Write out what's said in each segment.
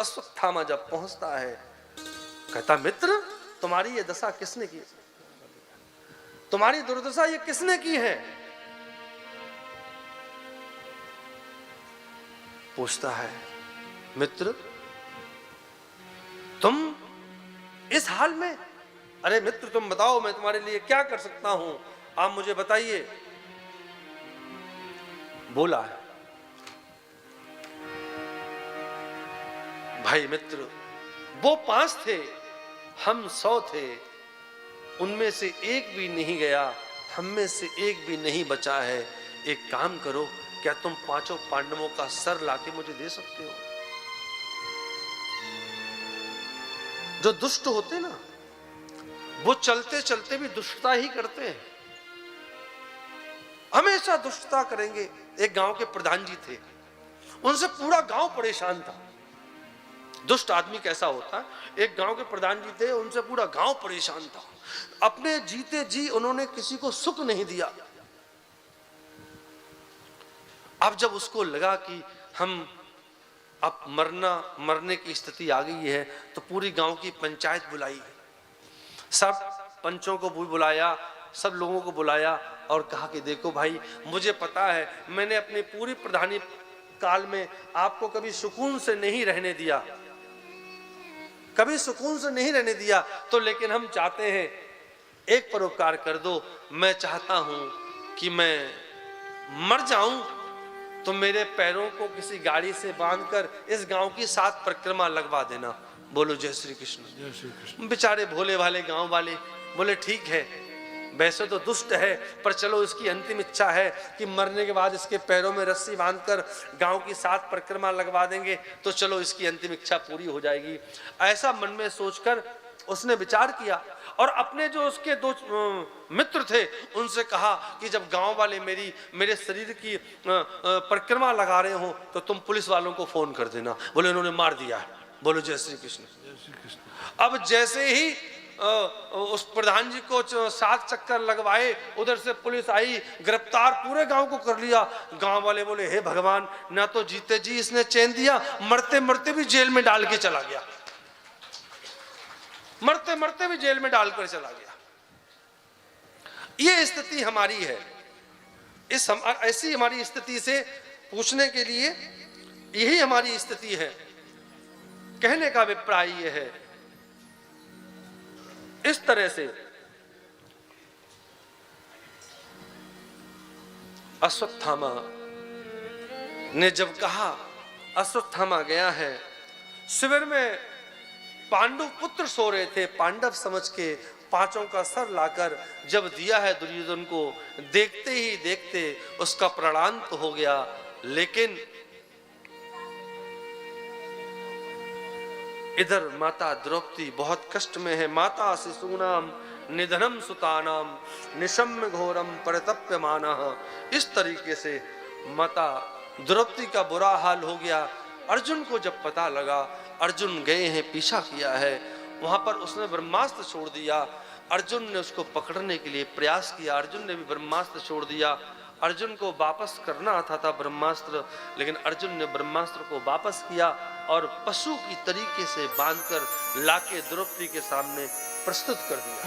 अश्वत्थामा जब पहुंचता है, कहता मित्र तुम्हारी ये दशा किसने की? तुम्हारी दुर्दशा ये किसने की है? पूछता है मित्र तुम इस हाल में? अरे मित्र तुम बताओ मैं तुम्हारे लिए क्या कर सकता हूं, आप मुझे बताइए। बोला है भाई मित्र वो 5 थे, हम 100 थे, उनमें से एक भी नहीं गया, हम में से एक भी नहीं बचा है। एक काम करो, क्या तुम 5 पांडवों का सर लाके मुझे दे सकते हो? जो दुष्ट होते ना वो चलते चलते भी दुष्टता ही करते हैं, हमेशा दुष्टता करेंगे। एक गांव के प्रधान जी थे, उनसे पूरा गांव परेशान था। दुष्ट आदमी कैसा होता है? एक गांव के प्रधान जी थे, उनसे पूरा गांव परेशान था। अपने जीते जी उन्होंने किसी को सुख नहीं दिया। अब जब उसको लगा कि हम अब मरने की स्थिति आ गई है, तो पूरी गांव की पंचायत बुलाई, सब पंचों को भी बुलाया, सब लोगों को बुलाया और कहा कि देखो भाई मुझे पता है मैंने अपनी पूरी प्रधानी काल में आपको कभी सुकून से नहीं रहने दिया, कभी सुकून से नहीं रहने दिया, तो लेकिन हम चाहते हैं एक परोपकार कर दो। मैं चाहता हूं कि मैं मर जाऊं तो मेरे पैरों को किसी गाड़ी से बांधकर इस गांव की 7 परिक्रमा लगवा देना। बोलो जय श्री कृष्ण। जय श्री कृष्ण। बेचारे भोले भाले गांव वाले बोले ठीक है, वैसे तो दुष्ट है पर चलो इसकी अंतिम इच्छा है कि मरने के बाद इसके पैरों में रस्सी बांधकर गांव की 7 परिक्रमा लगवा देंगे तो चलो इसकी अंतिम इच्छा पूरी हो जाएगी। ऐसा मन में सोचकर उसने विचार किया और अपने जो उसके 2 मित्र थे उनसे कहा कि जब गांव वाले मेरे शरीर की परिक्रमा लगा रहे हो तो तुम पुलिस वालों को फोन कर देना। बोले उन्होंने मार दिया है। बोलो जय श्री कृष्ण। जय श्री कृष्ण। अब जैसे ही उस प्रधान जी को 7 चक्कर लगवाए, उधर से पुलिस आई, गिरफ्तार पूरे गांव को कर लिया। गांव वाले बोले हे भगवान, ना तो जीते जी इसने चैन दिया, मरते मरते भी जेल में डाल के चला गया, मरते मरते भी जेल में डालकर चला गया। ये स्थिति हमारी है। ऐसी हमारी स्थिति से पूछने के लिए यही हमारी स्थिति है। कहने का अभिप्राय यह है, इस तरह से अश्वत्थामा ने जब कहा, अश्वत्थामा गया है शिविर में, पांडु पुत्र सो रहे थे, पांडव समझ के 5 का सर लाकर जब दिया है दुर्योधन को, देखते ही देखते उसका प्राणांत हो गया। लेकिन इधर माता द्रौपदी बहुत कष्ट में है। माता शिशूनाम निधनम सुतानाम निशम्य घोरम परितप्यमानः। इस तरीके से माता द्रौपदी का बुरा हाल हो गया। अर्जुन को जब पता लगा, अर्जुन गए हैं, पीछा किया है, वहां पर उसने ब्रह्मास्त्र छोड़ दिया। अर्जुन ने उसको पकड़ने के लिए प्रयास किया, अर्जुन ने भी ब्रह्मास्त्र छोड़ दिया। अर्जुन को वापस करना आता था ब्रह्मास्त्र, लेकिन अर्जुन ने ब्रह्मास्त्र को वापस किया और पशु की तरीके से बांधकर लाके द्रौपदी के सामने प्रस्तुत कर दिया।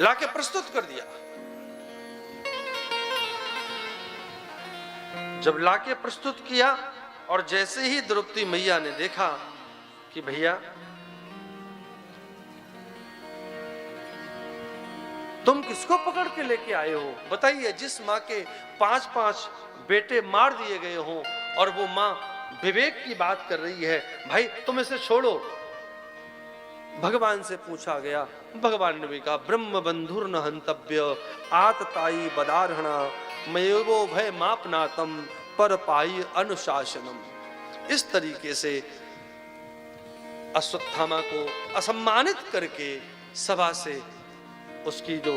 लाके प्रस्तुत कर दिया। जब लाके प्रस्तुत किया और जैसे ही द्रौपदी मैया ने देखा कि भैया तुम किसको पकड़ के लेके आए हो, बताइए। जिस माँ के 5-5 बेटे मार दिए गए हो और वो माँ विवेक की बात कर रही है, भाई तुम इसे छोड़ो। भगवान से पूछा गया, भगवान ने भी कहा ब्रह्म बंधुर न हंतव्य आतताई बदारहणा मयोगो भय मापनातम पर पाई अनुशासनम। इस तरीके से अश्वत्थामा को असम्मानित करके सभा से उसकी जो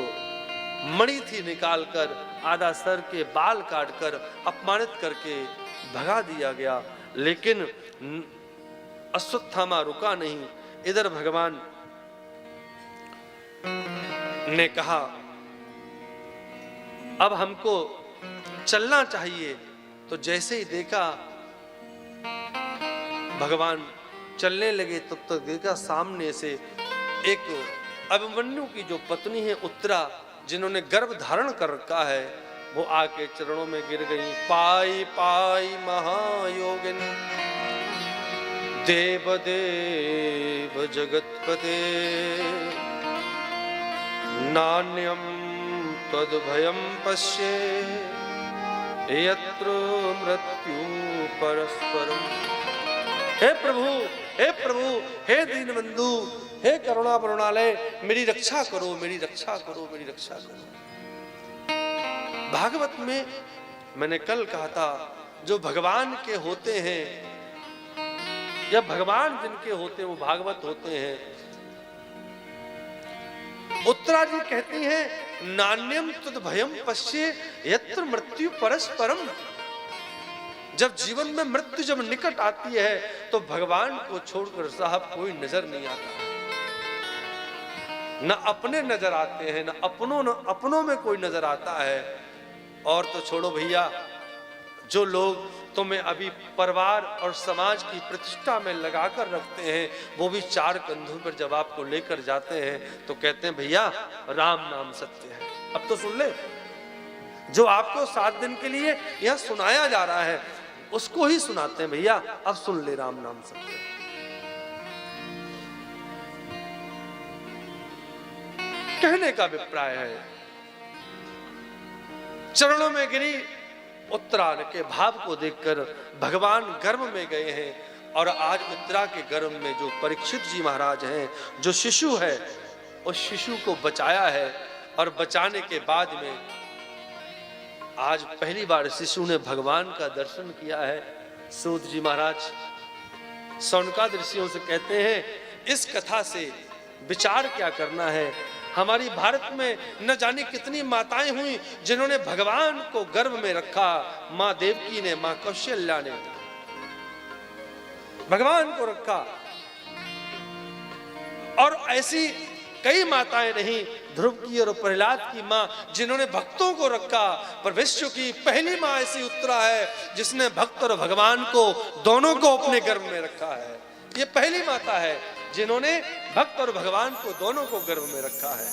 मणि थी निकालकर आधा सर के बाल काटकर अपमानित करके भगा दिया गया। लेकिन अश्वत्थामा रुका नहीं। इधर भगवान ने कहा अब हमको चलना चाहिए, तो जैसे ही देखा भगवान चलने लगे, तब तक देखा सामने से एक अभिमन्यु की जो पत्नी है उत्तरा, जिन्होंने गर्भ धारण कर रखा है, वो आके चरणों में गिर गई। पाई पाई महायोगिन देव देव जगतपते नान्यम तद्भयं पश्ये यत्र मृत्यु परस्परम। हे प्रभु, हे प्रभु, हे दीनबंधु, हे करुणा करुणालय, मेरी रक्षा करो, मेरी रक्षा करो, मेरी रक्षा करो। भागवत में मैंने कल कहा था, जो भगवान के होते हैं या भगवान जिनके होते हैं वो भागवत होते हैं। उत्तरा जी कहती हैं नान्यम तुद भयम पश्ये यत्र मृत्यु परस्परम। जब जीवन में मृत्यु जब निकट आती है तो भगवान को छोड़कर साहब कोई नजर नहीं आता, न अपने नजर आते हैं, न अपनों में कोई नजर आता है। और तो छोड़ो भैया, जो लोग तुम्हें अभी परिवार और समाज की प्रतिष्ठा में लगाकर रखते हैं, वो भी चार कंधों पर जब आपको लेकर जाते हैं तो कहते हैं भैया राम नाम सत्य है। अब तो सुन ले, जो आपको 7 दिन के लिए यह सुनाया जा रहा है उसको ही सुनाते हैं भैया, अब सुन ले राम नाम सत्य है। कहने का अभिप्राय है, चरणों में गिरी उत्तरा के भाव को देखकर भगवान गर्भ में गए हैं। और आज उत्तरा के गर्भ में जो परीक्षित जी महाराज हैं, जो शिशु है, उस शिशु को बचाया है। और बचाने के बाद में आज पहली बार शिशु ने भगवान का दर्शन किया है। सूत जी महाराज सौनकादि ऋषियों से कहते हैं, इस कथा से विचार क्या करना है। हमारी भारत में न जाने कितनी माताएं हुई जिन्होंने भगवान को गर्भ में रखा। मां देवकी ने, मां कौशल्या ने भगवान को रखा, और ऐसी कई माताएं रही, ध्रुव की और प्रहलाद की मां, जिन्होंने भक्तों को रखा। पर विश्व की पहली मां ऐसी उत्तरा है जिसने भक्त और भगवान को दोनों को अपने गर्भ में रखा है। ये पहली माता है जिन्होंने भक्त और भगवान को दोनों को गर्भ में रखा है।